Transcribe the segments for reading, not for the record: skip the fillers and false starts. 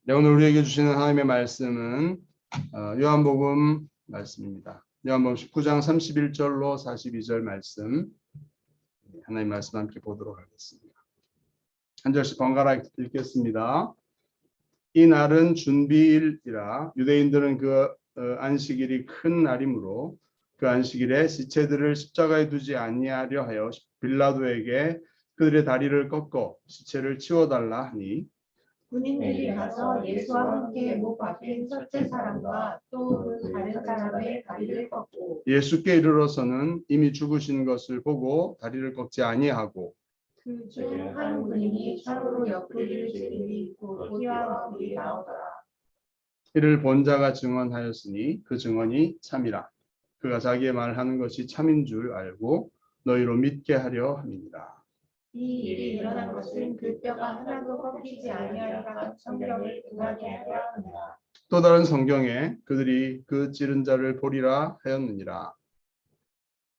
네, 오늘 우리에게 주시는 하나님의 말씀은 요한복음 말씀입니다. 요한복음 19장 31절로 42절 말씀, 하나님의 말씀 함께 보도록 하겠습니다. 한 절씩 번갈아 읽겠습니다. 이 날은 준비일이라 유대인들은 그 안식일이 큰 날이므로 그 안식일에 시체들을 십자가에 두지 아니하려 하여 빌라도에게 그들의 다리를 꺾어 시체를 치워달라 하니 군인들이 가서 예수와 함께 못 박힌 첫째 사람과 또 그 다른 사람의 다리를 꺾고 예수께 이르러서는 이미 죽으신 것을 보고 다리를 꺾지 아니하고 그 중 한 군인이 차로로 옆구리를 찔림이 곧 피와 물이 나오더라. 이를 본 자가 증언하였으니 그 증언이 참이라. 그가 자기의 말하는 것이 참인 줄 알고 너희로 믿게 하려 함이니라. 이 일이 일어난 것은 그 뼈가 하나도 꺾이지 아니하리라 성경을 응하게 하려 함이라. 또 다른 성경에 그들이 그 찌른 자를 보리라 하였느니라.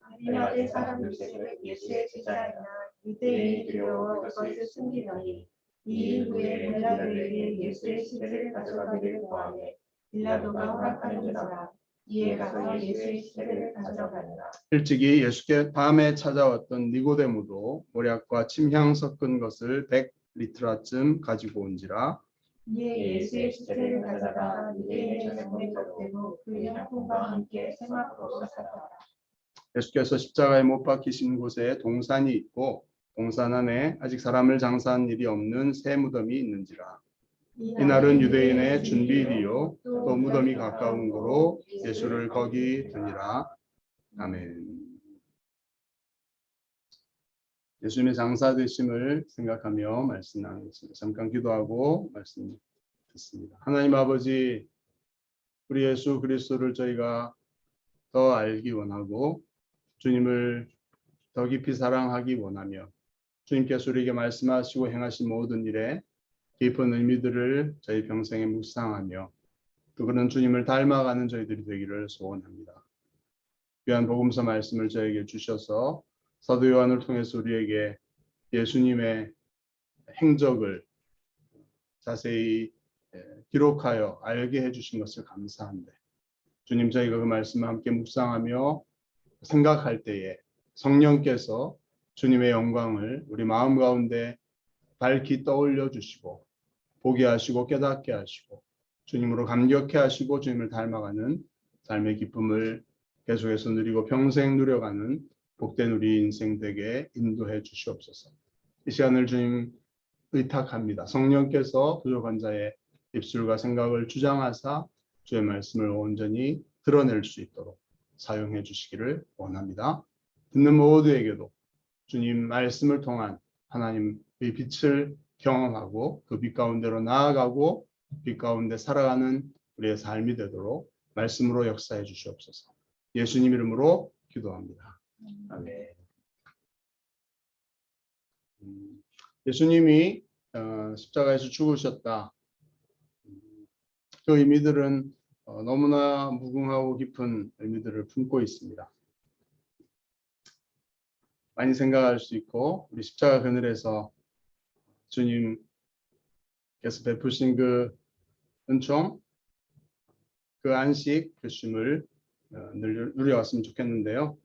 아리마대 사람 요셉은 예수의 제자이나 유대인이 두려워 그것을 숨기더니 이일 후에 빌라도에게 예수의 시체를 가져가기를 구하매 빌라도가 허락하는지라. 이에 가서 예수의 시체를 가져가니라. 일찍이 예수께 밤에 찾아왔던 니고데모도 모략과 침향 섞은 것을 100리트라쯤 가지고 온지라. 이에 예수의 시체를 가져가 유대인의 정례 겉대로 그 향품과 함께 세마포로 쌌더라. 예수께서 십자가에 못 박히신 곳에 동산이 있고 동산 안에 아직 사람을 장사한 일이 없는 새 무덤이 있는지라. 이날은 유대인의 준비일이요 또 무덤이 가까운 고로 예수를 거기 두니라. 아멘. 예수님의 장사 되심을 생각하며 말씀 나누겠습니다. 잠깐 기도하고 말씀 듣습니다. 하나님 아버지, 우리 예수 그리스도를 저희가 더 알기 원하고 주님을 더 깊이 사랑하기 원하며 주님께서 우리에게 말씀하시고 행하신 모든 일에 깊은 의미들을 저희 평생에 묵상하며 또 그런 주님을 닮아가는 저희들이 되기를 소원합니다. 귀한 복음서 말씀을 저에게 주셔서 사도 요한을 통해서 우리에게 예수님의 행적을 자세히 기록하여 알게 해주신 것을 감사한데 주님, 저희가 그 말씀을 함께 묵상하며 생각할 때에 성령께서 주님의 영광을 우리 마음 가운데 밝히 떠올려 주시고 보게 하시고 깨닫게 하시고 주님으로 감격해 하시고 주님을 닮아가는 삶의 기쁨을 계속해서 누리고 평생 누려가는 복된 우리 인생 되게 인도해 주시옵소서. 이 시간을 주님 의탁합니다. 성령께서 부족한 자의 입술과 생각을 주장하사 주의 말씀을 온전히 드러낼 수 있도록 사용해 주시기를 원합니다. 듣는 모두에게도 주님 말씀을 통한 하나님의 빛을 경험하고 그 빛 가운데로 나아가고 빛 가운데 살아가는 우리의 삶이 되도록 말씀으로 역사해 주시옵소서. 예수님 이름으로 기도합니다. 아멘. 예수님이 십자가에서 죽으셨다. 그 의미들은 너무나 무궁하고 깊은 의미들을 품고 있습니다. 많이 생각할 수 있고 우리 십자가 그늘에서 주님께서 베푸신 그 은총, 그 안식, 그 쉼을 늘 누려왔으면 좋겠는데요.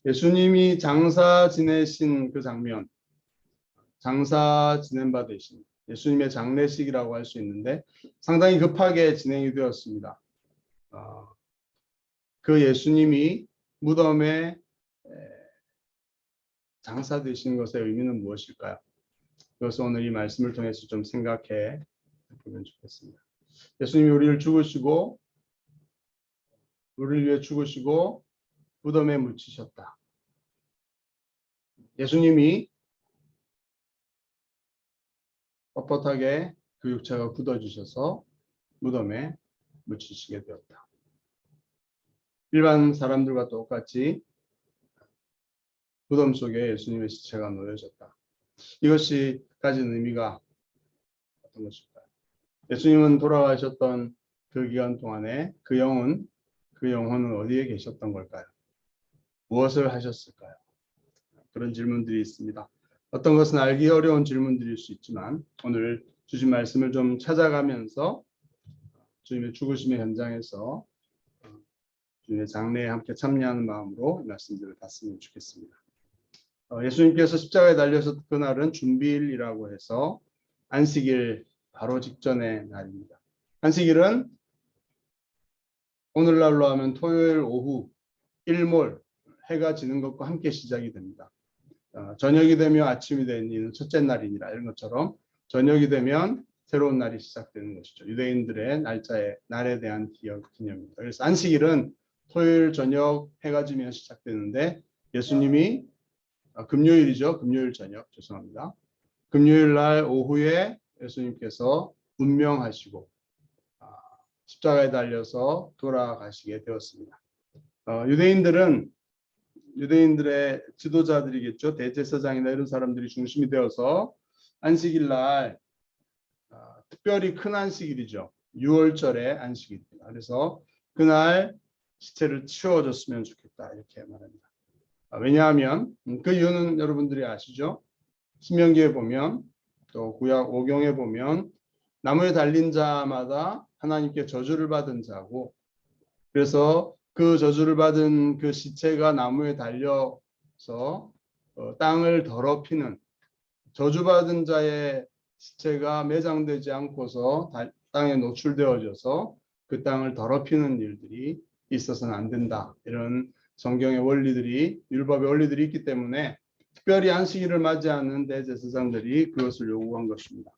예수님이 장사 지내신 그 장면, 장사 지낸 바 되신 예수님의 장례식이라고 할 수 있는데 상당히 급하게 진행이 되었습니다. 그 예수님이 무덤에 장사되신 것의 의미는 무엇일까요? 그것을 오늘 이 말씀을 통해서 좀 생각해 보면 좋겠습니다. 예수님이 우리를 위해 죽으시고 무덤에 묻히셨다. 예수님이 뻣뻣하게 그 육체가 굳어지셔서 무덤에 묻히시게 되었다. 일반 사람들과 똑같이 무덤 속에 예수님의 시체가 놓여졌다. 이것이 가진 의미가 어떤 것일까요? 예수님은 돌아가셨던 그 기간 동안에 그 영혼은 어디에 계셨던 걸까요? 무엇을 하셨을까요? 그런 질문들이 있습니다. 어떤 것은 알기 어려운 질문들일 수 있지만 오늘 주신 말씀을 좀 찾아가면서 주님의 죽으심의 현장에서 주님의 장래에 함께 참여하는 마음으로 이 말씀들을 봤으면 좋겠습니다. 예수님께서 십자가에 달려서 그날은 준비일이라고 해서 안식일 바로 직전의 날입니다. 안식일은 오늘날로 하면 토요일 오후 일몰 해가 지는 것과 함께 시작이 됩니다. 저녁이 되면 아침이 되는 이는 첫째 날이니라 이런 것처럼 저녁이 되면 새로운 날이 시작되는 것이죠. 유대인들의 날에 대한 기념입니다. 그래서 안식일은 토요일 저녁 해가 지면 시작되는데 예수님이 금요일이죠. 금요일 저녁 죄송합니다. 금요일 날 오후에 예수님께서 운명하시고 십자가에 달려서 돌아가시게 되었습니다. 유대인들의 지도자들이겠죠. 대제사장이나 이런 사람들이 중심이 되어서 안식일 날 특별히 큰 안식일이죠. 6월절의 안식일입니다. 그래서 그날 시체를 치워줬으면 좋겠다 이렇게 말합니다. 왜냐하면 그 이유는 여러분들이 아시죠? 신명기에 보면 또 구약 오경에 보면 나무에 달린 자마다 하나님께 저주를 받은 자고 그래서 그 저주를 받은 그 시체가 나무에 달려서 땅을 더럽히는 저주받은 자의 시체가 매장되지 않고서 땅에 노출되어져서 그 땅을 더럽히는 일들이 있어서는 안 된다. 이런 성경의 원리들이 율법의 원리들이 있기 때문에 특별히 안식일을 맞이하는 대제사장들이 그것을 요구한 것입니다.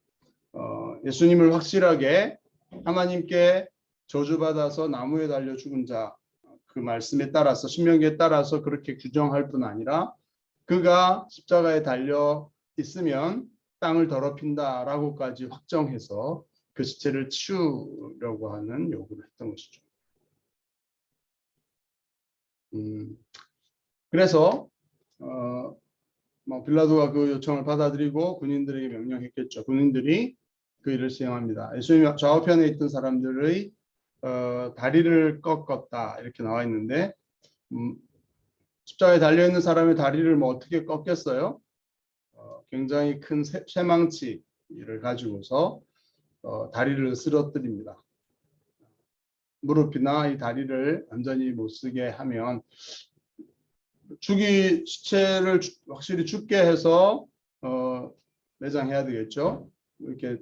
예수님을 확실하게 하나님께 저주받아서 나무에 달려 죽은 자 그 말씀에 따라서 신명기에 따라서 그렇게 규정할 뿐 아니라 그가 십자가에 달려 있으면 땅을 더럽힌다라고까지 확정해서 그 시체를 치우려고 하는 요구를 했던 것이죠. 그래서 빌라도가 그 요청을 받아들이고 군인들에게 명령했겠죠. 군인들이 그 일을 수행합니다. 예수님 좌우편에 있던 사람들의 다리를 꺾었다 이렇게 나와 있는데 십자가에 달려있는 사람의 다리를 어떻게 꺾겠어요? 굉장히 큰 쇠망치를 가지고서 다리를 쓰러뜨립니다. 무릎이나 이 다리를 완전히 못 쓰게 하면 시체를 확실히 죽게 해서 매장해야 되겠죠. 이렇게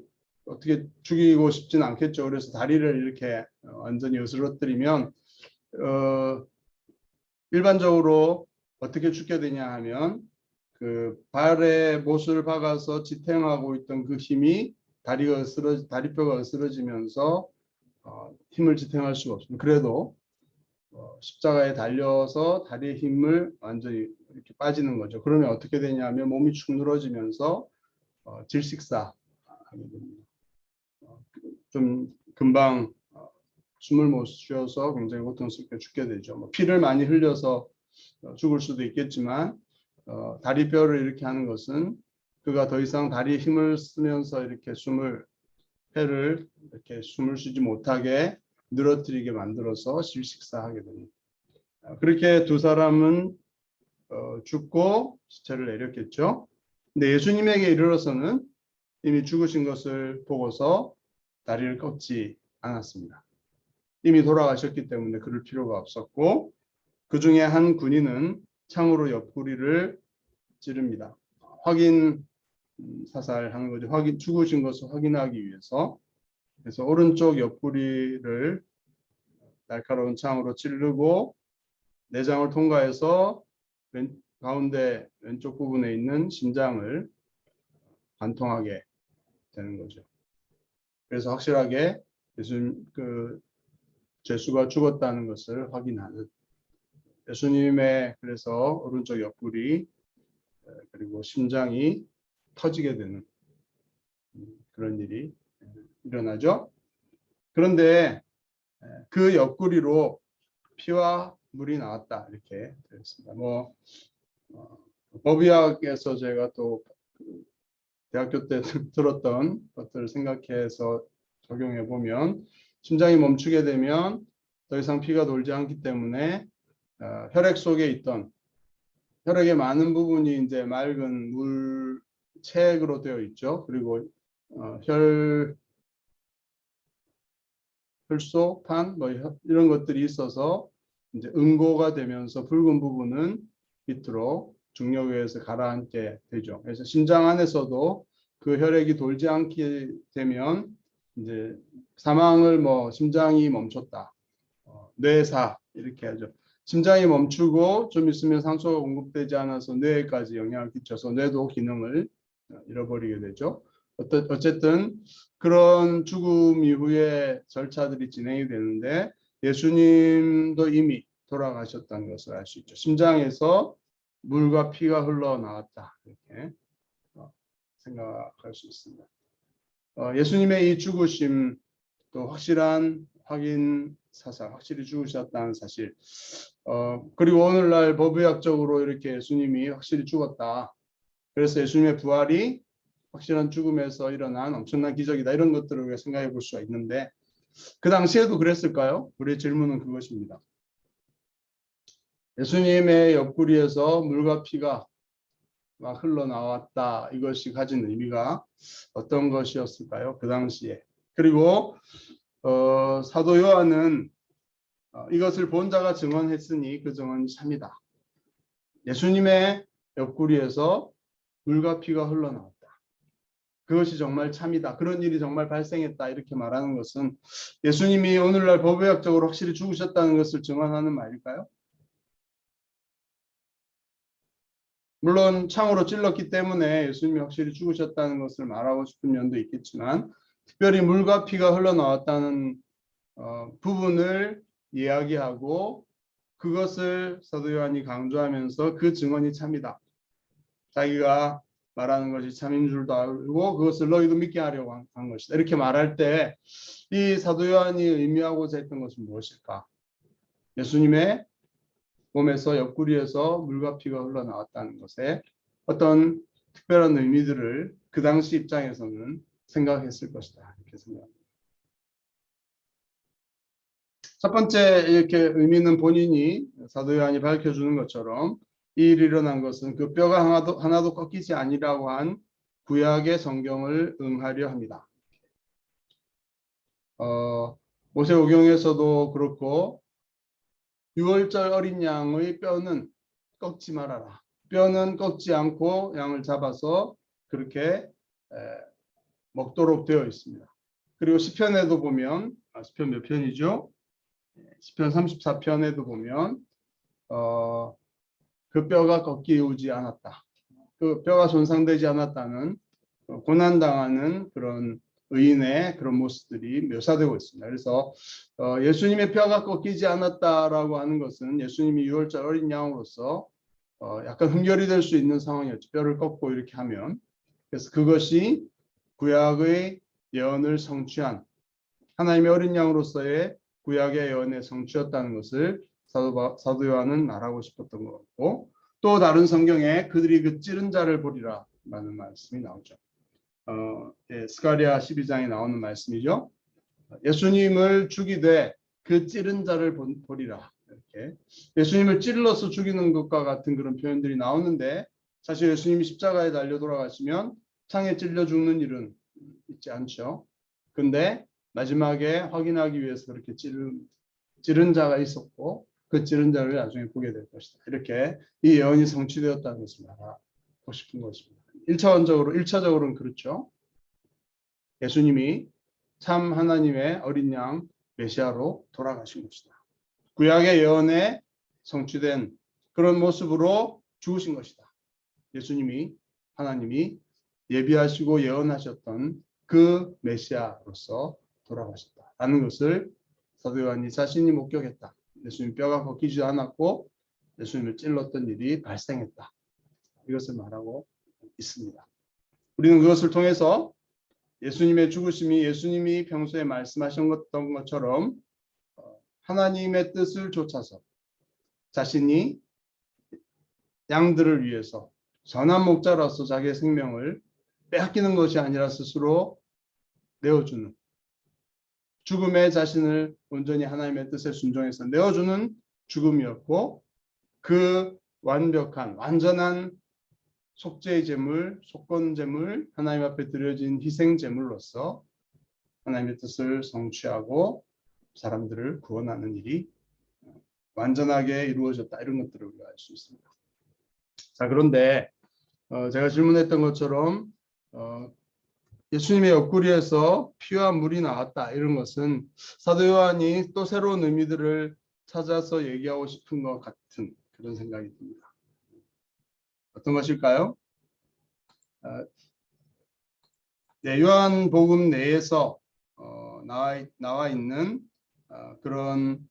어떻게 죽이고 싶지는 않겠죠. 그래서 다리를 이렇게 완전히 으스러뜨리면 일반적으로 어떻게 죽게 되냐 하면 그 발에 못을 박아서 지탱하고 있던 그 힘이 다리뼈가 으스러지면서 힘을 지탱할 수가 없습니다. 그래도 십자가에 달려서 다리의 힘을 완전히 이렇게 빠지는 거죠. 그러면 어떻게 되냐면 몸이 축 늘어지면서 질식사하게 됩니다. 좀 금방 숨을 못 쉬어서 굉장히 고통스럽게 죽게 되죠. 피를 많이 흘려서 죽을 수도 있겠지만 다리뼈를 이렇게 하는 것은 그가 더 이상 다리에 힘을 쓰면서 이렇게 폐를 이렇게 숨을 쉬지 못하게 늘어뜨리게 만들어서 질식사하게 됩니다. 그렇게 두 사람은 죽고 시체를 내렸겠죠. 근데 예수님에게 이르러서는 이미 죽으신 것을 보고서 다리를 꺾지 않았습니다. 이미 돌아가셨기 때문에 그럴 필요가 없었고 그 중에 한 군인은 창으로 옆구리를 찌릅니다. 확인 사살하는 거죠. 죽으신 것을 확인하기 위해서. 그래서 오른쪽 옆구리를 날카로운 창으로 찌르고 내장을 통과해서 가운데 왼쪽 부분에 있는 심장을 관통하게 되는 거죠. 그래서 확실하게 예수가 죽었다는 것을 확인하는 예수님의 그래서 오른쪽 옆구리 그리고 심장이 터지게 되는 그런 일이 일어나죠. 그런데 그 옆구리로 피와 물이 나왔다 이렇게 되었습니다. 법의학에서 제가 또 대학교 때 들었던 것들을 생각해서 적용해 보면 심장이 멈추게 되면 더 이상 피가 돌지 않기 때문에 혈액 속에 있던 혈액의 많은 부분이 이제 맑은 물체액으로 되어 있죠. 그리고 혈소, 판, 뭐 이런 것들이 있어서 이제 응고가 되면서 붉은 부분은 밑으로 중력에 의해서 가라앉게 되죠. 그래서 심장 안에서도 그 혈액이 돌지 않게 되면 이제 사망을 뭐 심장이 멈췄다, 뇌사 이렇게 하죠. 심장이 멈추고 좀 있으면 산소가 공급되지 않아서 뇌에까지 영향을 끼쳐서 뇌도 기능을 잃어버리게 되죠. 어쨌든 그런 죽음 이후에 절차들이 진행이 되는데 예수님도 이미 돌아가셨다는 것을 알 수 있죠. 심장에서 물과 피가 흘러나왔다 이렇게 생각할 수 있습니다. 예수님의 이 죽으심 또 확실한 확인 사실, 확실히 죽으셨다는 사실. 그리고 오늘날 법의학적으로 이렇게 예수님이 확실히 죽었다. 그래서 예수님의 부활이 확실한 죽음에서 일어난 엄청난 기적이다. 이런 것들을 우리가 생각해 볼 수가 있는데 그 당시에도 그랬을까요? 우리의 질문은 그것입니다. 예수님의 옆구리에서 물과 피가 막 흘러나왔다. 이것이 가진 의미가 어떤 것이었을까요? 그 당시에. 그리고 사도 요한은 이것을 본 자가 증언했으니 그 증언이 참이다. 예수님의 옆구리에서 물과 피가 흘러나왔다. 그것이 정말 참이다. 그런 일이 정말 발생했다. 이렇게 말하는 것은 예수님이 오늘날 법의학적으로 확실히 죽으셨다는 것을 증언하는 말일까요? 물론 창으로 찔렀기 때문에 예수님이 확실히 죽으셨다는 것을 말하고 싶은 면도 있겠지만 특별히 물과 피가 흘러나왔다는 부분을 이야기하고 그것을 사도 요한이 강조하면서 그 증언이 참이다. 자기가 말하는 것이 참인 줄도 알고 그것을 너희도 믿게 하려고 한 것이다. 이렇게 말할 때 이 사도 요한이 의미하고자 했던 것은 무엇일까? 예수님의 몸에서 옆구리에서 물과 피가 흘러나왔다는 것에 어떤 특별한 의미들을 그 당시 입장에서는 생각했을 것이다. 이렇게 생각합니다. 첫 번째 이렇게 의미는 본인이 사도 요한이 밝혀주는 것처럼 이 일이 일어난 것은 그 뼈가 하나도 꺾이지 아니라고 한 구약의 성경을 응하려 합니다. 모세오경에서도 그렇고 6월절 어린 양의 뼈는 꺾지 말아라. 뼈는 꺾지 않고 양을 잡아서 그렇게 먹도록 되어 있습니다. 그리고 시편에도 보면 시편 몇 편이죠? 시편 34편에도 보면 그 뼈가 꺾이지 않았다. 그 뼈가 손상되지 않았다는 고난당하는 그런 의인의 그런 모습들이 묘사되고 있습니다. 그래서 예수님의 뼈가 꺾이지 않았다라고 하는 것은 예수님이 6월절 어린 양으로서 약간 흠결이 될 수 있는 상황이었죠. 뼈를 꺾고 이렇게 하면. 그래서 그것이 구약의 예언을 성취한 하나님의 어린 양으로서의 구약의 예언의 성취였다는 것을 사도 요한은 말하고 싶었던 것 같고 또 다른 성경에 그들이 그 찌른 자를 보리라 라는 말씀이 나오죠. 스가랴 12장에 나오는 말씀이죠. 예수님을 죽이되 그 찌른 자를 보리라. 이렇게 예수님을 찔러서 죽이는 것과 같은 그런 표현들이 나오는데 사실 예수님이 십자가에 달려 돌아가시면 창에 찔려 죽는 일은 있지 않죠. 근데 마지막에 확인하기 위해서 그렇게 찌른 자가 있었고 그 찌른 자를 나중에 보게 될 것이다. 이렇게 이 예언이 성취되었다는 것을 말하고 싶은 것입니다. 1차적으로는 그렇죠. 예수님이 참 하나님의 어린 양 메시아로 돌아가신 것이다. 구약의 예언에 성취된 그런 모습으로 죽으신 것이다. 예수님이 하나님이 예비하시고 예언하셨던 그 메시아로서 돌아가셨다라는 것을 사도 요한이 자신이 목격했다. 예수님 뼈가 꺾이지 않았고 예수님을 찔렀던 일이 발생했다. 이것을 말하고 있습니다. 우리는 그것을 통해서 예수님의 죽으심이 예수님이 평소에 말씀하셨던 것처럼 하나님의 뜻을 좇아서 자신이 양들을 위해서 선한 목자로서 자기의 생명을 빼앗기는 것이 아니라 스스로 내어주는 죽음의 자신을 온전히 하나님의 뜻에 순종해서 내어주는 죽음이었고 그 완벽한 완전한 속죄의 제물, 속건 제물, 하나님 앞에 드려진 희생 제물로서 하나님의 뜻을 성취하고 사람들을 구원하는 일이 완전하게 이루어졌다. 이런 것들을 우리가 알 수 있습니다. 자, 그런데 제가 질문했던 것처럼 예수님의 옆구리에서 피와 물이 나왔다. 이런 것은 사도 요한이 또 새로운 의미들을 찾아서 얘기하고 싶은 것 같은 그런 생각이 듭니다. 어떤 것일까요? 네, 요한복음 내에서 나와 있는 그런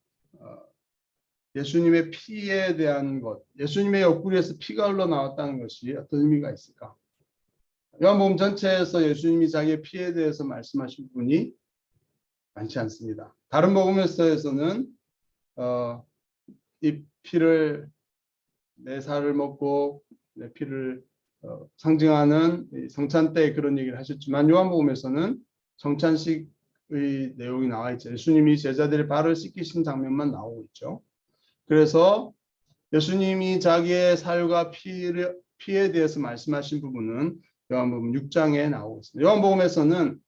예수님의 피에 대한 것, 예수님의 옆구리에서 피가 흘러나왔다는 것이 어떤 의미가 있을까? 요한복음 전체에서 예수님이 자기의 피에 대해서 말씀하신 부분이 많지 않습니다. 다른 복음서에서는 이 피를 내 살을 먹고 내 피를 상징하는 성찬 때 그런 얘기를 하셨지만 요한복음에서는 성찬식의 내용이 나와 있죠. 예수님이 제자들의 발을 씻기신 장면만 나오고 있죠. 그래서 예수님이 자기의 살과 피에 대해서 말씀하신 부분은 요한복음 6장에 나오고 있습니다. 요한복음에서는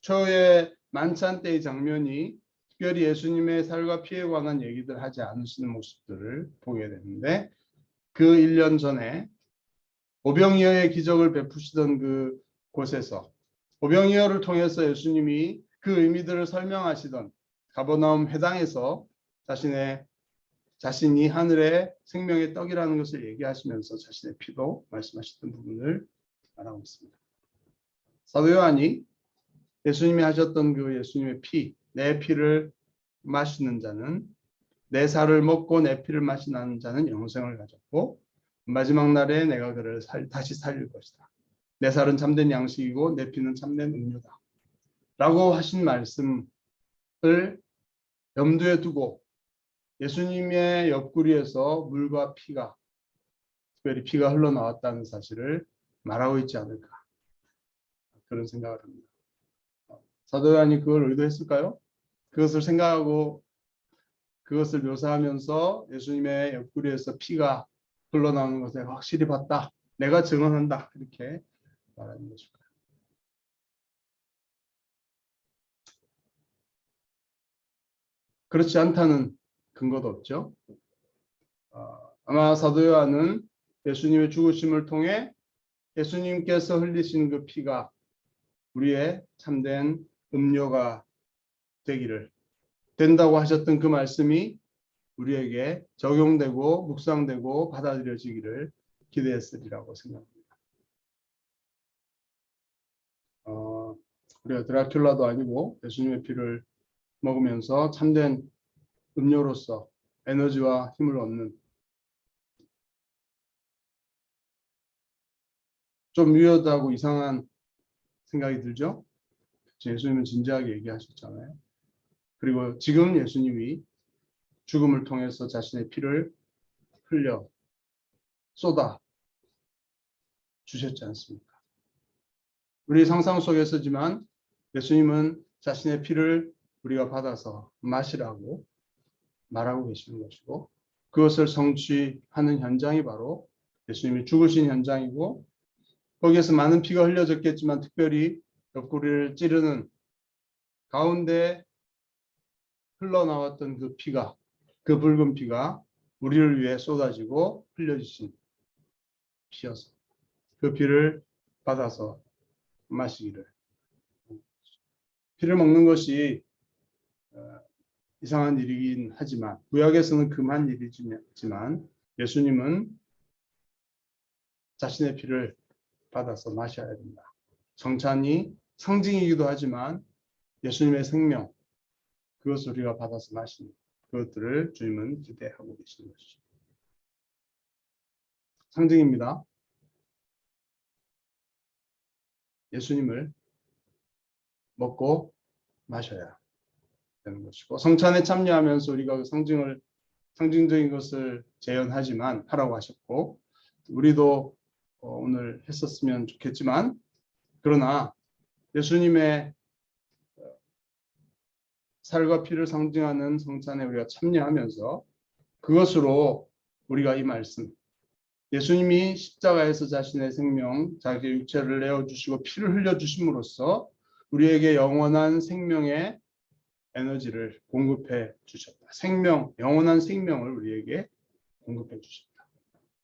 초의 만찬 때의 장면이 특별히 예수님의 살과 피에 관한 얘기들 하지 않으시는 모습들을 보게 되는데 그 1년 전에 오병이어의 기적을 베푸시던 그 곳에서 오병이어를 통해서 예수님이 그 의미들을 설명하시던 가버나움 회당에서 자신이 하늘의 생명의 떡이라는 것을 얘기하시면서 자신의 피도 말씀하셨던 부분을 말하고 있습니다. 사도 요한이 예수님이 하셨던 그 예수님의 피, 내 피를 마시는 자는 내 살을 먹고 내 피를 마시는 자는 영생을 가졌고 마지막 날에 내가 그를 다시 살릴 것이다. 내 살은 참된 양식이고 내 피는 참된 음료다. 라고 하신 말씀을 염두에 두고 예수님의 옆구리에서 물과 피가 특별히 피가 흘러나왔다는 사실을 말하고 있지 않을까 그런 생각을 합니다. 사도 요한이 그걸 의도했을까요? 그것을 생각하고 그것을 묘사하면서 예수님의 옆구리에서 피가 흘러나오는 것을 확실히 봤다. 내가 증언한다. 이렇게 말하는 것일까요? 그렇지 않다는 근거도 없죠. 아마 사도 요한은 예수님의 죽으심을 통해 예수님께서 흘리신 그 피가 우리의 참된 음료가 되기를 된다고 하셨던 그 말씀이 우리에게 적용되고 묵상되고 받아들여지기를 기대했으리라고 생각합니다. 우리가 드라큘라도 아니고 예수님의 피를 먹으면서 참된 음료로서 에너지와 힘을 얻는 좀 위험하고 이상한 생각이 들죠? 예수님은 진지하게 얘기하셨잖아요. 그리고 지금 예수님이 죽음을 통해서 자신의 피를 흘려 쏟아 주셨지 않습니까? 우리 상상 속에서지만 예수님은 자신의 피를 우리가 받아서 마시라고 말하고 계시는 것이고 그것을 성취하는 현장이 바로 예수님이 죽으신 현장이고 거기에서 많은 피가 흘려졌겠지만 특별히 옆구리를 찌르는 가운데 흘러나왔던 그 피가 그 붉은 피가 우리를 위해 쏟아지고 흘려지신 피여서 그 피를 받아서 마시기를 피를 먹는 것이 이상한 일이긴 하지만 구약에서는 금한 일이지만 예수님은 자신의 피를 받아서 마셔야 된다. 성찬이 상징이기도 하지만 예수님의 생명 그것을 우리가 받아서 마시는 그것들을 주님은 기대하고 계시는 것이죠. 상징입니다. 예수님을 먹고 마셔야 되는 것이고 성찬에 참여하면서 우리가 그 상징적인 것을 재현하지만 하라고 하셨고 우리도 오늘 했었으면 좋겠지만 그러나 예수님의 살과 피를 상징하는 성찬에 우리가 참여하면서 그것으로 우리가 이 말씀, 예수님이 십자가에서 자신의 생명, 자기 육체를 내어주시고 피를 흘려주심으로써 우리에게 영원한 생명의 에너지를 공급해 주셨다. 생명, 영원한 생명을 우리에게 공급해 주셨다.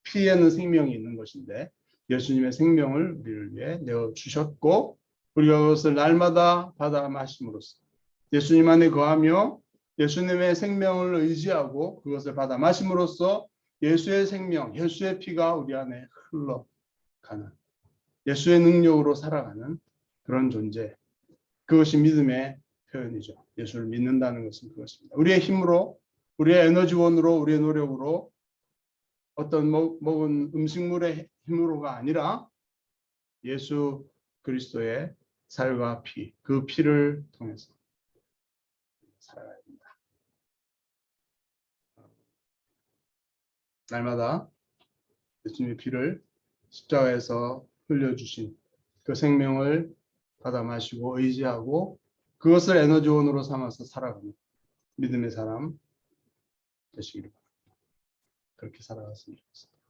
피에는 생명이 있는 것인데 예수님의 생명을 우리를 위해 내어주셨고 우리가 그것을 날마다 받아 마심으로써 예수님 안에 거하며 예수님의 생명을 의지하고 그것을 받아 마심으로써 예수의 생명, 예수의 피가 우리 안에 흘러가는 예수의 능력으로 살아가는 그런 존재. 그것이 믿음의 표현이죠. 예수를 믿는다는 것은 그것입니다. 우리의 힘으로, 우리의 에너지원으로, 우리의 노력으로 어떤 먹은 음식물의 힘으로가 아니라 예수 그리스도의 살과 피, 그 피를 통해서 살아가야 됩니다. 날마다 예수님의 피를 십자가에서 흘려주신 그 생명을 받아 마시고 의지하고 그것을 에너지원으로 삼아서 살아가는 믿음의 사람 되시기를 바랍니다. 그렇게 살아갔으면 좋겠습니다.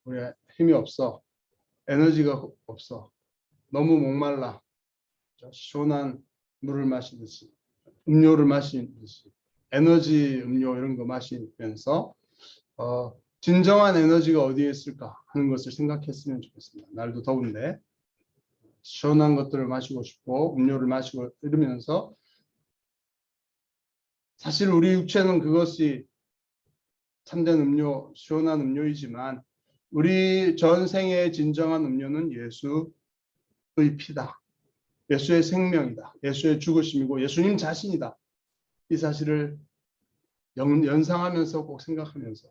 우리가 힘이 없어, 에너지가 없어, 너무 목말라, 시원한 물을 마시듯이, 음료를 마시듯이, 에너지 음료 이런 거 마시면서 진정한 에너지가 어디에 있을까 하는 것을 생각했으면 좋겠습니다. 날도 더운데 시원한 것들을 마시고 싶고 음료를 마시고 이러면서 사실 우리 육체는 그것이 참된 음료, 시원한 음료이지만 우리 전생의 진정한 음료는 예수의 피다. 예수의 생명이다. 예수의 죽으심이고 예수님 자신이다. 이 사실을 연상하면서 꼭 생각하면서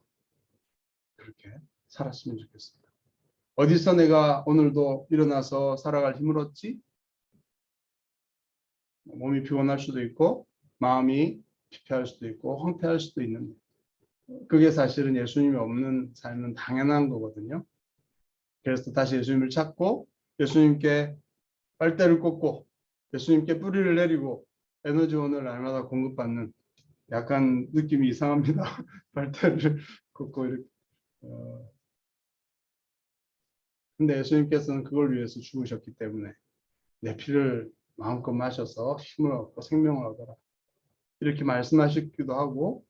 그렇게 살았으면 좋겠습니다. 어디서 내가 오늘도 일어나서 살아갈 힘을 얻지? 몸이 피곤할 수도 있고 마음이 피폐할 수도 있고 황폐할 수도 있는데 그게 사실은 예수님이 없는 삶은 당연한 거거든요. 그래서 다시 예수님을 찾고 예수님께 빨대를 꽂고 예수님께 뿌리를 내리고 에너지원을 날마다 공급받는 약간 느낌이 이상합니다. 빨대를 꽂고 이렇게. 근데 예수님께서는 그걸 위해서 죽으셨기 때문에 내 피를 마음껏 마셔서 힘을 얻고 생명을 얻어라. 이렇게 말씀하시기도 하고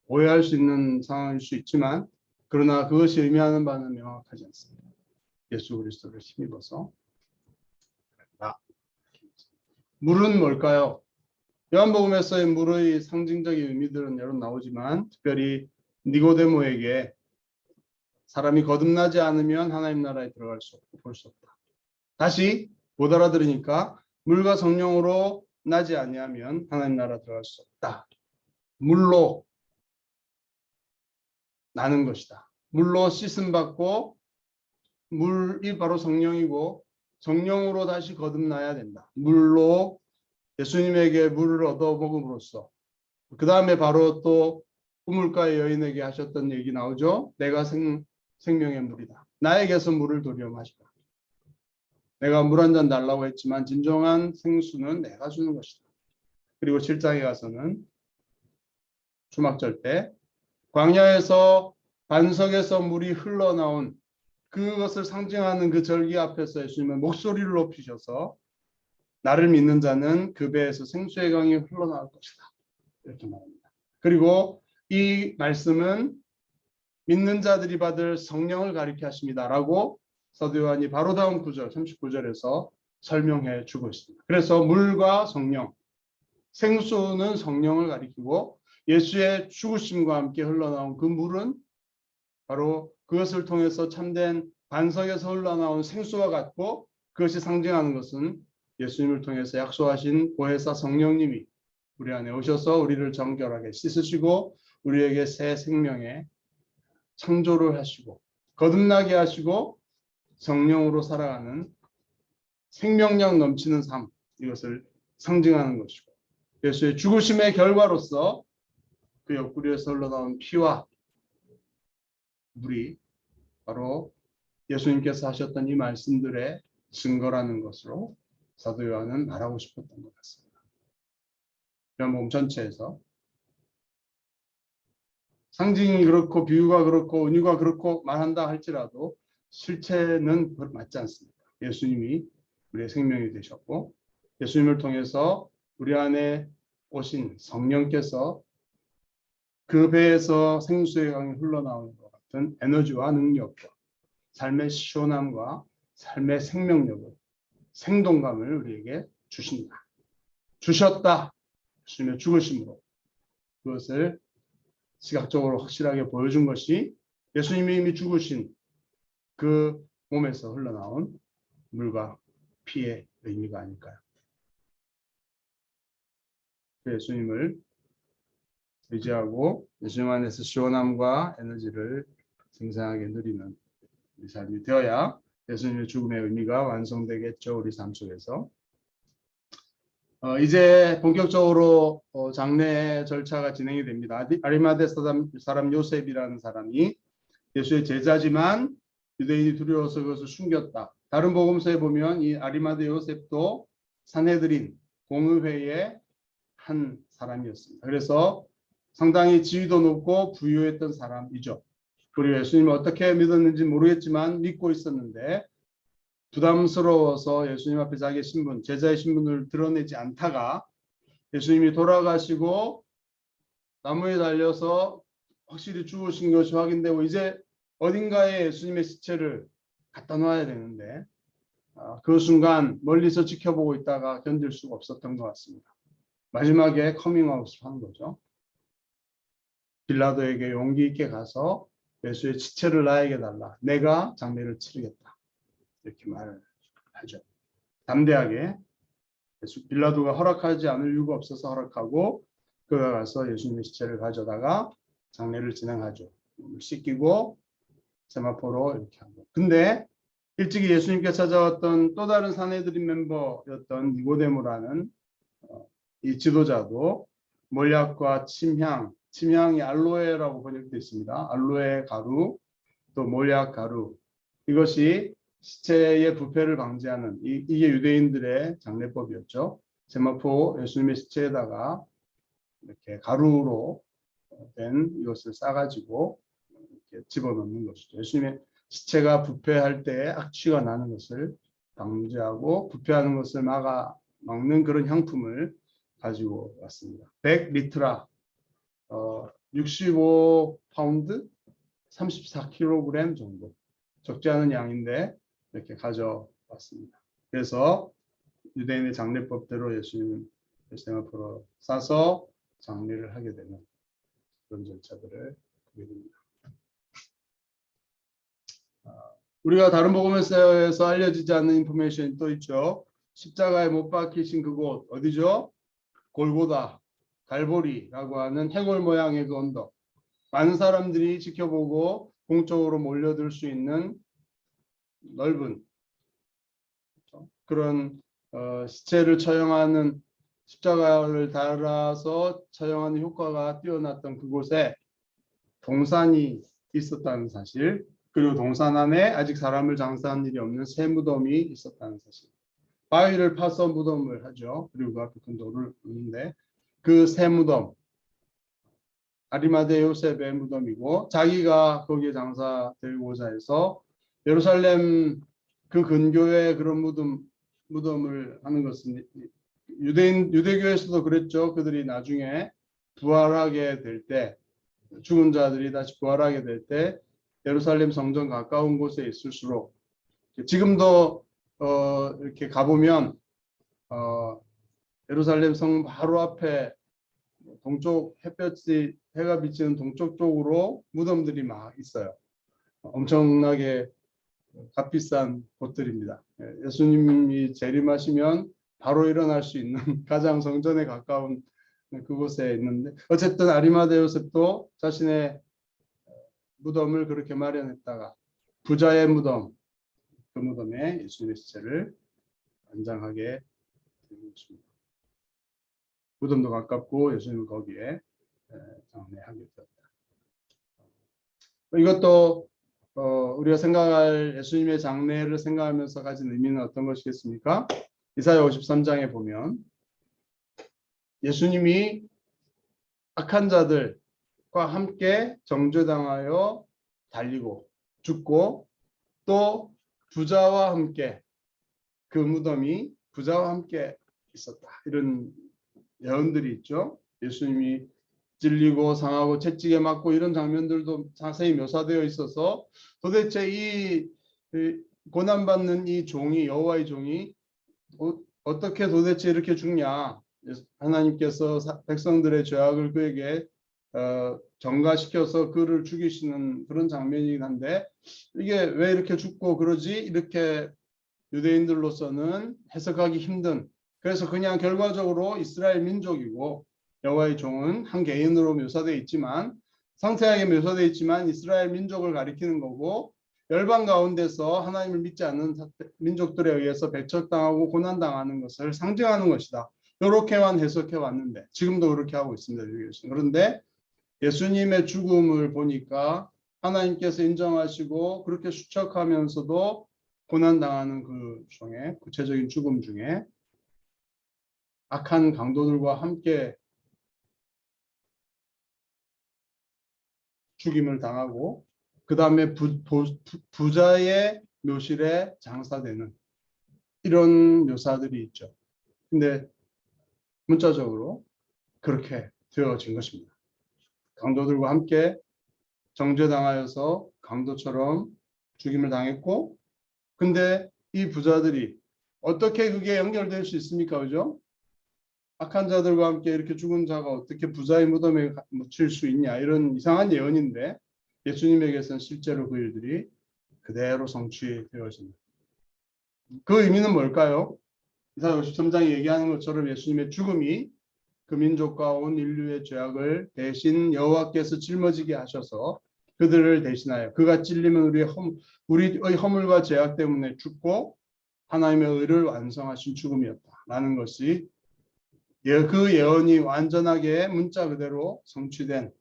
오해할 수 있는 상황일 수 있지만 그러나 그것이 의미하는 바는 명확하지 않습니다. 예수 그리스도를 힘입어서 물은 뭘까요? 요한복음에서의 물의 상징적인 의미들은 여러 나오지만 특별히 니고데모에게 사람이 거듭나지 않으면 하나님 나라에 들어갈 수 없고 볼 수 없다. 다시 못 알아들으니까 물과 성령으로 나지 아니하면 하나님 나라 들어갈 수 없다. 물로 나는 것이다. 물로 씻음 받고 물이 바로 성령이고 성령으로 다시 거듭나야 된다. 물로 예수님에게 물을 얻어 먹음으로써 그 다음에 바로 또 우물가의 여인에게 하셨던 얘기 나오죠. 내가 생명의 물이다. 나에게서 물을 도려 마시라. 내가 물 한 잔 달라고 했지만 진정한 생수는 내가 주는 것이다. 그리고 7장에 가서는 주막절 때 광야에서 반석에서 물이 흘러나온 그것을 상징하는 그 절기 앞에서 예수님은 목소리를 높이셔서 나를 믿는 자는 그 배에서 생수의 강이 흘러나올 것이다. 이렇게 말합니다. 그리고 이 말씀은 믿는 자들이 받을 성령을 가리켜 하십니다라고 사도 요한이 바로 다음 구절 39절에서 설명해 주고 있습니다. 그래서 물과 성령, 생수는 성령을 가리키고 예수의 죽으심과 함께 흘러나온 그 물은 바로 그것을 통해서 참된 반석에서 흘러나온 생수와 같고 그것이 상징하는 것은 예수님을 통해서 약속하신 보혜사 성령님이 우리 안에 오셔서 우리를 정결하게 씻으시고 우리에게 새 생명의 창조를 하시고 거듭나게 하시고 성령으로 살아가는 생명력 넘치는 삶, 이것을 상징하는 것이고 예수의 죽으심의 결과로서 그 옆구리에서 흘러나온 피와 물이 바로 예수님께서 하셨던 이 말씀들의 증거라는 것으로 사도 요한은 말하고 싶었던 것 같습니다. 요한복음 전체에서 상징이 그렇고 비유가 그렇고 은유가 그렇고 말한다 할지라도 실체는 맞지 않습니다. 예수님이 우리의 생명이 되셨고 예수님을 통해서 우리 안에 오신 성령께서 그 배에서 생수의 강이 흘러나오는 것 같은 에너지와 능력과 삶의 시원함과 삶의 생명력을 생동감을 우리에게 주신다. 주셨다. 예수님의 죽으심으로 그것을 시각적으로 확실하게 보여준 것이 예수님이 이미 죽으신 그 몸에서 흘러나온 물과 피의 의미가 아닐까요? 예수님을 의지하고 예수님 안에서 시원함과 에너지를 생생하게 누리는 우리 삶이 되어야 예수님의 죽음의 의미가 완성되겠죠. 우리 삶 속에서. 이제 본격적으로 장례 절차가 진행이 됩니다. 아리마대 사람 요셉이라는 사람이 예수의 제자지만 유대인이 두려워서 그것을 숨겼다. 다른 복음서에 보면 이 아리마대 요셉도 산헤드린 공의회의 한 사람이었습니다. 그래서 상당히 지위도 높고 부유했던 사람이죠. 그리고 예수님을 어떻게 믿었는지 모르겠지만 믿고 있었는데 부담스러워서 예수님 앞에 자기의 신분, 제자의 신분을 드러내지 않다가 예수님이 돌아가시고 나무에 달려서 확실히 죽으신 것이 확인되고 이제 어딘가에 예수님의 시체를 갖다 놔야 되는데 그 순간 멀리서 지켜보고 있다가 견딜 수가 없었던 것 같습니다. 마지막에 커밍아웃을 한 거죠. 빌라도에게 용기 있게 가서 예수의 시체를 나에게 달라. 내가 장례를 치르겠다. 이렇게 말을 하죠. 담대하게 빌라도가 허락하지 않을 이유가 없어서 허락하고 그가 가서 예수님의 시체를 가져다가 장례를 진행하죠. 씻기고 세마포로 이렇게 하고. 근데 일찍이 예수님께 찾아왔던 또 다른 산헤드린 멤버였던 니고데모라는 이 지도자도 몰약과 침향이 알로에라고 번역되어 있습니다. 알로에 가루, 또 몰약 가루. 이것이 시체의 부패를 방지하는 이게 유대인들의 장례법이었죠. 세마포 예수님의 시체에다가 이렇게 가루로 된 이것을 싸가지고 이렇게 집어넣는 것이죠. 예수님의 시체가 부패할 때 악취가 나는 것을 방지하고 부패하는 것을 막는 그런 향품을 가지고 왔습니다. 100리트라 65파운드 34kg 정도 적지 않은 양인데 이렇게 가져왔습니다. 그래서 유대인의 장례법대로 예수님을 세마포로 싸서 장례를 하게 되는 그런 절차들을 보게 됩니다. 우리가 다른 복음서에서 알려지지 않는 인포메이션이 또 있죠. 십자가에 못 박히신 그곳 어디죠? 골고다, 갈보리라고 하는 해골 모양의 그 언덕. 많은 사람들이 지켜보고 공적으로 몰려들 수 있는 넓은 그런 시체를 처형하는 십자가를 달아서 처형하는 효과가 뛰어났던 그곳에 동산이 있었다는 사실, 그리고 동산 안에 아직 사람을 장사한 일이 없는 새 무덤이 있었다는 사실. 바위를 파서 무덤을 하죠. 그리고 그 앞에 큰 돌을 놓는데 그 새 무덤, 아리마대 요셉의 무덤이고 자기가 거기에 장사되고자 해서 예루살렘 그 근교에 그런 무덤을 하는 것은 유대교에서도 그랬죠. 그들이 나중에 부활하게 될 때, 죽은 자들이 다시 부활하게 될 때 예루살렘 성전 가까운 곳에 있을수록 지금도 이렇게 가보면 예루살렘 성 바로 앞에 동쪽 해가 비치는 동쪽 쪽으로 무덤들이 막 있어요. 엄청나게 값비싼 곳들입니다. 예수님이 재림하시면 바로 일어날 수 있는 가장 성전에 가까운 그곳에 있는데 어쨌든 아리마대 요셉도 자신의 무덤을 그렇게 마련했다가 부자의 무덤, 그 무덤에 예수님의 시체를 안장하게 된 것입니다. 무덤도 가깝고 예수님은 거기에 장례하게 되었다. 이것도 우리가 생각할 예수님의 장례를 생각하면서 가진 의미는 어떤 것이겠습니까? 이사야 53장에 보면 예수님이 악한 자들과 함께 정죄당하여 달리고 죽고, 또 부자와 함께 그 무덤이 부자와 함께 있었다. 이런 예언들이 있죠. 예수님이 찔리고 상하고 채찍에 맞고 이런 장면들도 자세히 묘사되어 있어서 도대체 이 고난받는 이 종이, 여호와의 종이 어떻게 도대체 이렇게 죽냐. 하나님께서 백성들의 죄악을 그에게 전가시켜서 그를 죽이시는 그런 장면이긴 한데, 이게 왜 이렇게 죽고 그러지? 이렇게 유대인들로서는 해석하기 힘든, 그래서 그냥 결과적으로 이스라엘 민족이고 여호와의 종은 한 개인으로 묘사되어 있지만, 상세하게 묘사되어 있지만 이스라엘 민족을 가리키는 거고, 열방 가운데서 하나님을 믿지 않는 민족들에 의해서 배척당하고 고난당하는 것을 상징하는 것이다. 이렇게만 해석해 왔는데, 지금도 그렇게 하고 있습니다. 그런데 예수님의 죽음을 보니까 하나님께서 인정하시고 그렇게 수척하면서도 고난당하는 그 중에, 구체적인 죽음 중에 악한 강도들과 함께 죽임을 당하고, 그 다음에 부자의 묘실에 장사되는 이런 묘사들이 있죠. 근데 문자적으로 그렇게 되어진 것입니다. 강도들과 함께 정죄당하여서 강도처럼 죽임을 당했고, 근데 이 부자들이 어떻게 그게 연결될 수 있습니까? 그죠? 악한 자들과 함께 이렇게 죽은 자가 어떻게 부자의 무덤에 묻힐 수 있냐, 이런 이상한 예언인데 예수님에게서는 실제로 그 일들이 그대로 성취되어집니다. 그 의미는 뭘까요? 이사야 53장이 얘기하는 것처럼 예수님의 죽음이 그 민족과 온 인류의 죄악을 대신 여호와께서 짊어지게 하셔서 그들을 대신하여, 그가 찔리면 우리의 허물과 죄악 때문에 죽고 하나님의 의를 완성하신 죽음이었다라는 것이, 그 예언이 완전하게 문자 그대로 성취된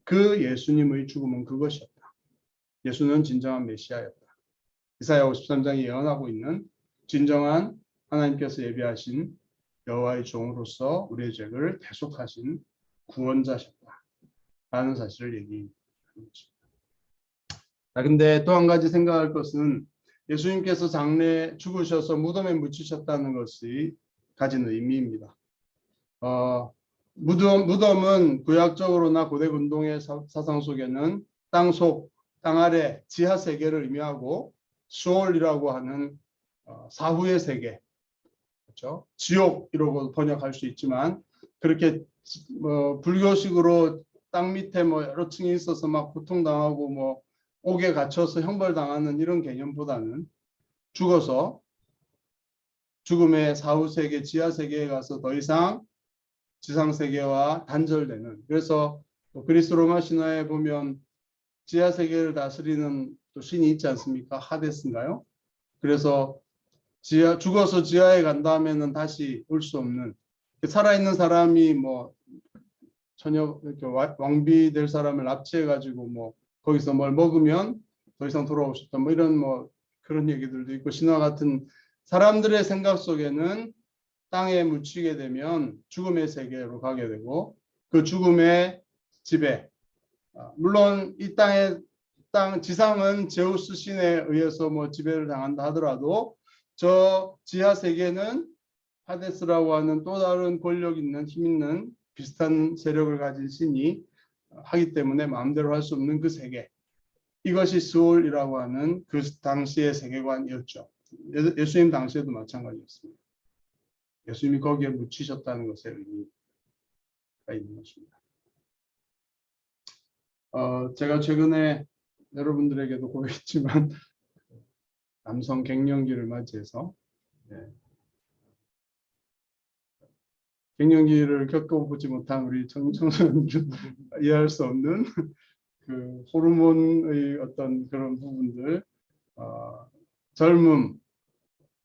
그 예수님의 죽음은 그것이었다. 예수는 진정한 메시아였다. 이사야 53장이 예언하고 있는 진정한 하나님께서 예비하신 여호와의 종으로서 우리의 죄를 대속하신 구원자셨다라는 사실을 얘기하는 것입니다. 근데 또 한 가지 생각할 것은, 예수님께서 장래 죽으셔서 무덤에 묻히셨다는 것이 가진 의미입니다. 무덤은 구약적으로나 고대 근동의 사상 속에는 땅 아래 지하 세계를 의미하고, 수올이라고 하는 사후의 세계, 그렇죠? 지옥이라고 번역할 수 있지만, 그렇게 불교식으로 땅 밑에 여러 층이 있어서 막 고통당하고 옥에 갇혀서 형벌당하는 이런 개념보다는 죽어서 죽음의 사후 세계, 지하 세계에 가서 더 이상 지상 세계와 단절되는, 그래서 그리스 로마 신화에 보면 지하 세계를 다스리는 또 신이 있지 않습니까? 하데스인가요? 그래서 죽어서 지하에 간 다음에는 다시 올 수 없는, 살아있는 사람이 전혀 이렇게 왕비 될 사람을 납치해 가지고 거기서 뭘 먹으면 더 이상 돌아올 수 없다, 이런 그런 얘기들도 있고, 신화 같은 사람들의 생각 속에는 땅에 묻히게 되면 죽음의 세계로 가게 되고, 그 죽음의 지배, 물론 이 지상은 제우스 신에 의해서 지배를 당한다 하더라도, 저 지하 세계는 하데스라고 하는 또 다른 권력 있는, 힘 있는 비슷한 세력을 가진 신이 하기 때문에 마음대로 할 수 없는 그 세계, 이것이 스올이라고 하는 그 당시의 세계관이었죠. 예수님 당시에도 마찬가지였습니다. 예수님이 거기에 묻히셨다는 것에 의미가 있는 것입니다. 제가 최근에 여러분들에게도 고백했지만 남성 갱년기를 맞이해서, 갱년기를 겪어보지 못한 우리 청소년들 이해할 수 없는 그 호르몬의 어떤 그런 부분들, 젊음,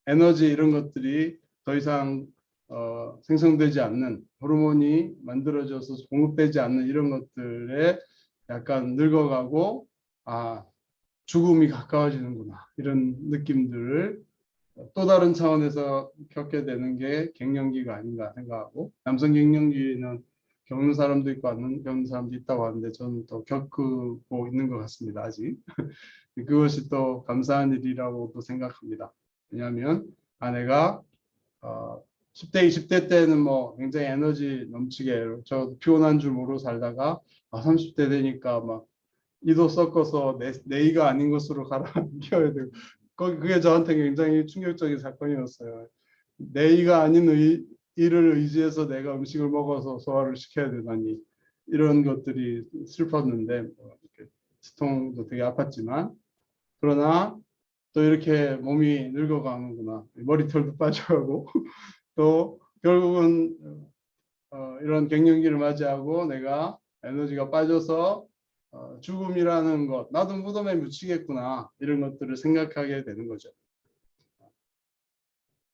에너지, 이런 것들이 더 이상 생성되지 않는, 호르몬이 만들어져서 공급되지 않는 이런 것들에 약간 늙어가고, 죽음이 가까워지는구나, 이런 느낌들을 또 다른 차원에서 겪게 되는 게 갱년기가 아닌가 생각하고, 남성 갱년기는 겪는 사람도 있고 안 겪는 사람도 있다고 하는데 저는 또 겪고 있는 것 같습니다. 아직. 그것이 또 감사한 일이라고도 생각합니다. 왜냐하면 아내가 10대, 20대 때는 뭐 굉장히 에너지 넘치게 저 피곤한 줄 모르고 살다가 30대 되니까 막 이도 섞어서 내의가 아닌 것으로 갈아끼워야 되고 그게 저한테 굉장히 충격적인 사건이었어요. 내의가 아닌 이를 의지해서 내가 음식을 먹어서 소화를 시켜야 되다니 이런 것들이 슬펐는데 이렇게 스통도 되게 아팠지만 그러나 또 이렇게 몸이 늙어가는구나 머리털도 빠져가고 또 결국은 이런 갱년기를 맞이하고 내가 에너지가 빠져서 죽음이라는 것, 나도 무덤에 묻히겠구나 이런 것들을 생각하게 되는 거죠.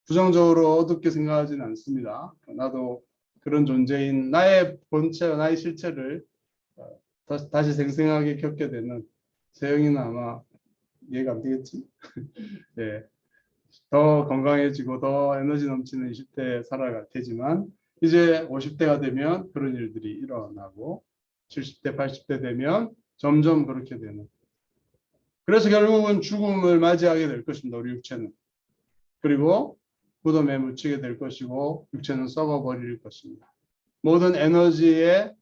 부정적으로 어둡게 생각하지는 않습니다. 나도 그런 존재인 나의 본체와 나의 실체를 다시 생생하게 겪게 되는 세영이는 아마 이해가 안 되겠지? 네. 더 건강해지고 더 에너지 넘치는 20대에 살아갈 테지만 이제 50대가 되면 그런 일들이 일어나고 70대, 80대 되면 점점 그렇게 되는. 그래서 결국은 죽음을 맞이하게 될 것입니다. 우리 육체는. 그리고 무덤에 묻히게 될 것이고 육체는 썩어버릴 것입니다. 모든 에너지의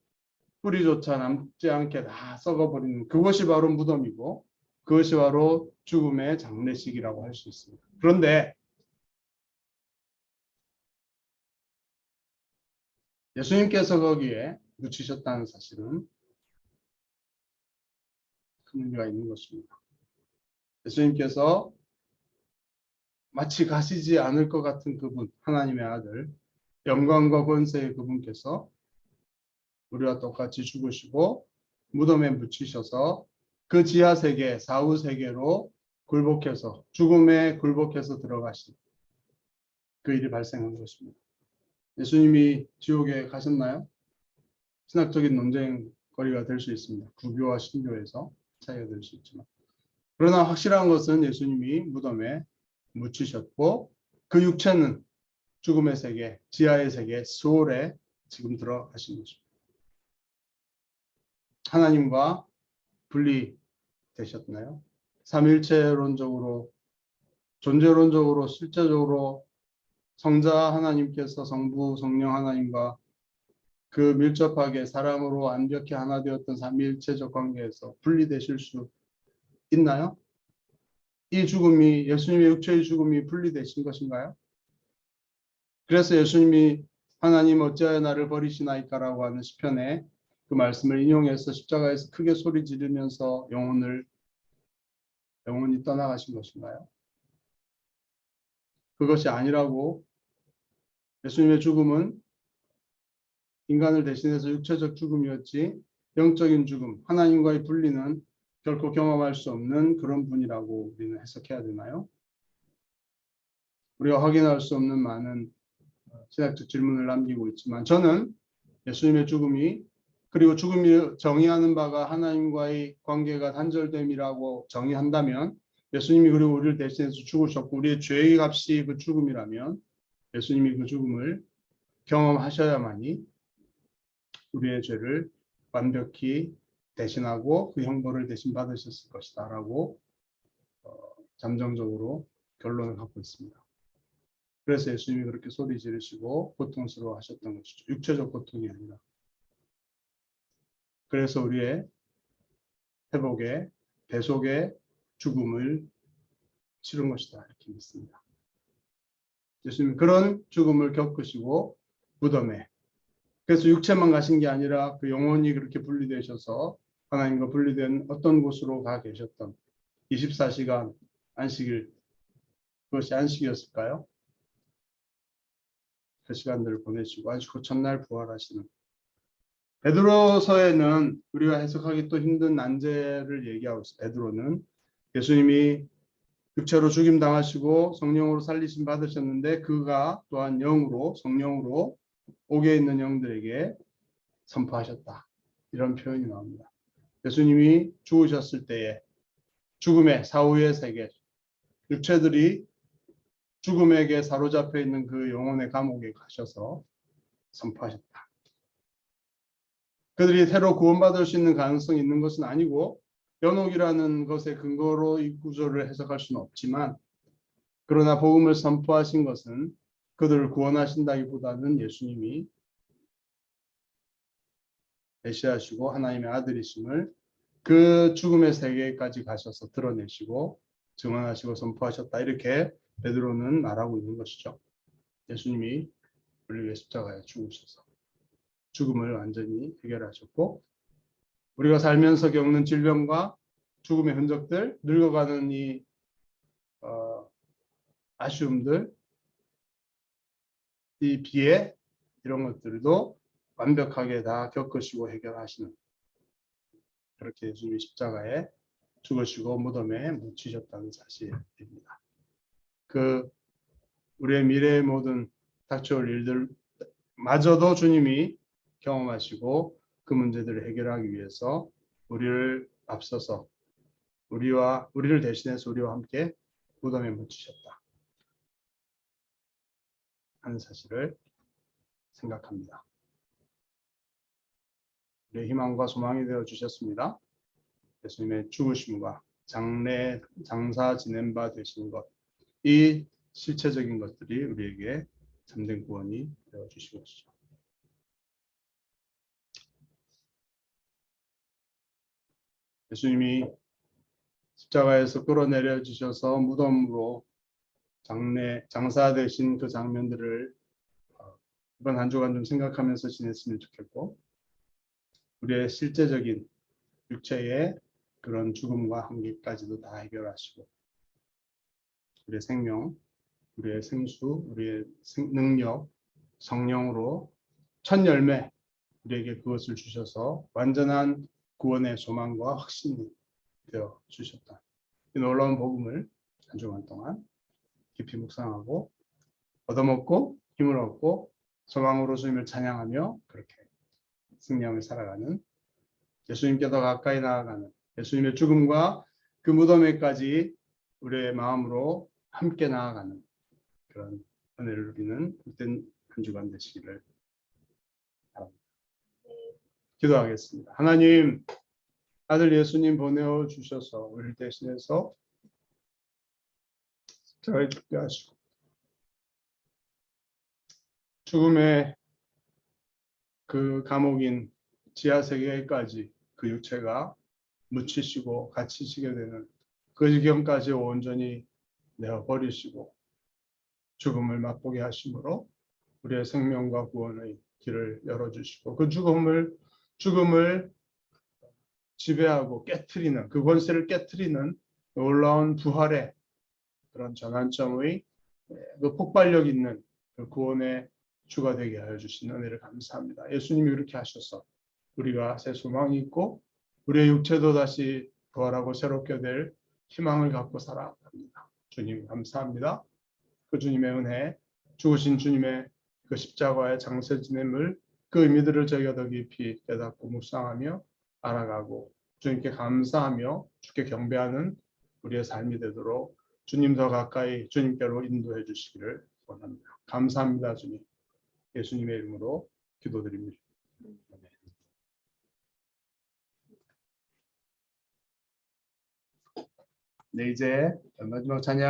뿌리조차 남지 않게 다 썩어버리는 그것이 바로 무덤이고 그것이 바로 죽음의 장례식이라고 할 수 있습니다. 그런데 예수님께서 거기에 묻히셨다는 사실은 큰 의미가 있는 것입니다. 예수님께서 마치 가시지 않을 것 같은 그분, 하나님의 아들, 영광과 권세의 그분께서 우리와 똑같이 죽으시고 무덤에 묻히셔서 그 지하 세계, 사후 세계로 굴복해서 죽음에 굴복해서 들어가신 그 일이 발생한 것입니다. 예수님이 지옥에 가셨나요? 신학적인 논쟁거리가 될 수 있습니다. 구교와 신교에서 차이가 될 수 있지만 그러나 확실한 것은 예수님이 무덤에 묻히셨고 그 육체는 죽음의 세계, 지하의 세계, 수월에 지금 들어가신 것입니다. 하나님과 분리되셨나요? 삼일체론적으로, 존재론적으로, 실제적으로 성자 하나님께서 성부, 성령 하나님과 그 밀접하게 사랑으로 완벽히 하나 되었던 삼위일체적 관계에서 분리되실 수 있나요? 이 죽음이 예수님의 육체의 죽음이 분리되신 것인가요? 그래서 예수님이 하나님 어찌하여 나를 버리시나이까라고 하는 시편에 그 말씀을 인용해서 십자가에서 크게 소리 지르면서 영원히 떠나가신 것인가요? 그것이 아니라고 예수님의 죽음은 인간을 대신해서 육체적 죽음이었지 영적인 죽음, 하나님과의 분리는 결코 경험할 수 없는 그런 분이라고 우리는 해석해야 되나요? 우리가 확인할 수 없는 많은 신학적 질문을 남기고 있지만 저는 예수님의 죽음이 그리고 죽음이 정의하는 바가 하나님과의 관계가 단절됨이라고 정의한다면 예수님이 그리고 우리를 대신해서 죽으셨고 우리의 죄의 값이 그 죽음이라면 예수님이 그 죽음을 경험하셔야만이 우리의 죄를 완벽히 대신하고 그 형벌을 대신 받으셨을 것이다 라고 잠정적으로 결론을 갖고 있습니다. 그래서 예수님이 그렇게 소리 지르시고 고통스러워 하셨던 것이죠. 육체적 고통이 아니라. 그래서 우리의 회복의 대속의 죽음을 치른 것이다 이렇게 믿습니다. 예수님이 그런 죽음을 겪으시고 무덤에 그래서 육체만 가신 게 아니라 그 영혼이 그렇게 분리되셔서 하나님과 분리된 어떤 곳으로 가 계셨던 24시간 안식일 그것이 안식이었을까요? 그 시간들을 보내시고 안식 후 첫날 부활하시는 베드로서에는 우리가 해석하기 또 힘든 난제를 얘기하고 있어요. 베드로는 예수님이 육체로 죽임 당하시고 성령으로 살리심 받으셨는데 그가 또한 영으로 성령으로 옥에 있는 영들에게 선포하셨다. 이런 표현이 나옵니다. 예수님이 죽으셨을 때에 죽음의 사후의 세계, 육체들이 죽음에게 사로잡혀 있는 그 영혼의 감옥에 가셔서 선포하셨다. 그들이 새로 구원받을 수 있는 가능성이 있는 것은 아니고 연옥이라는 것의 근거로 이 구조를 해석할 수는 없지만, 그러나 복음을 선포하신 것은 그들을 구원하신다기보다는 예수님이 메시아시고 하나님의 아들이심을 그 죽음의 세계까지 가셔서 드러내시고 증언하시고 선포하셨다, 이렇게 베드로는 말하고 있는 것이죠. 예수님이 우리 위해 십자가에 죽으셔서 죽음을 완전히 해결하셨고, 우리가 살면서 겪는 질병과 죽음의 흔적들, 늙어가는 이 아쉬움들, 이 비애, 이런 것들도 완벽하게 다 겪으시고 해결하시는, 그렇게 예수님이 십자가에 죽으시고 무덤에 묻히셨다는 사실입니다. 그 우리의 미래의 모든 닥쳐올 일들마저도 주님이 경험하시고 그 문제들을 해결하기 위해서 우리를 앞서서 우리를 대신해서 우리와 함께 무덤에 묻히셨다 하는 사실을 생각합니다. 우리의 희망과 소망이 되어 주셨습니다. 예수님의 죽으심과 장사 지낸 바 되신 것, 이 실체적인 것들이 우리에게 참된 구원이 되어 주신 것이죠. 예수님이 십자가에서 끌어내려 주셔서 무덤으로 장사되신 그 장면들을 이번 한 주간 좀 생각하면서 지냈으면 좋겠고, 우리의 실제적인 육체의 그런 죽음과 한계까지도 다 해결하시고, 우리의 생명, 우리의 생수, 우리의 능력, 성령으로 첫 열매, 우리에게 그것을 주셔서 완전한 구원의 소망과 확신이 되어 주셨다. 이 놀라운 복음을 한 주간 동안 깊이 묵상하고 얻어먹고 힘을 얻고 소망으로 주님을 찬양하며 그렇게 승리하며 살아가는, 예수님께 더 가까이 나아가는, 예수님의 죽음과 그 무덤에까지 우리의 마음으로 함께 나아가는 그런 은혜를 누리는 복된 한 주간 되시기를 바랍니다. 기도하겠습니다. 하나님, 아들 예수님 보내어 주셔서 우리를 대신해서 십자가에 죽게 하시고 죽음의 그 감옥인 지하세계까지 그 육체가 묻히시고 갇히시게 되는 그 지경까지 온전히 내어버리시고 죽음을 맛보게 하심으로 우리의 생명과 구원의 길을 열어주시고, 그 죽음을 지배하고 깨트리는, 그 권세를 깨트리는 놀라운 부활의 그런 전환점의 그 폭발력 있는 그 구원의 주가 되게 하여 주신 은혜를 감사합니다. 예수님이 그렇게 하셔서 우리가 새 소망이 있고 우리의 육체도 다시 부활하고 새롭게 될 희망을 갖고 살아갑니다. 주님 감사합니다. 그 주님의 은혜, 죽으신 주님의 그 십자가의 장세 지냄을, 그 의미들을 저희가 더 깊이 깨닫고 묵상하며 알아가고 주님께 감사하며 주께 경배하는 우리의 삶이 되도록 주님 더 가까이 주님께로 인도해 주시기를 원합니다. 감사합니다. 주님, 예수님의 이름으로 기도드립니다. 네, 이제 마지막 찬양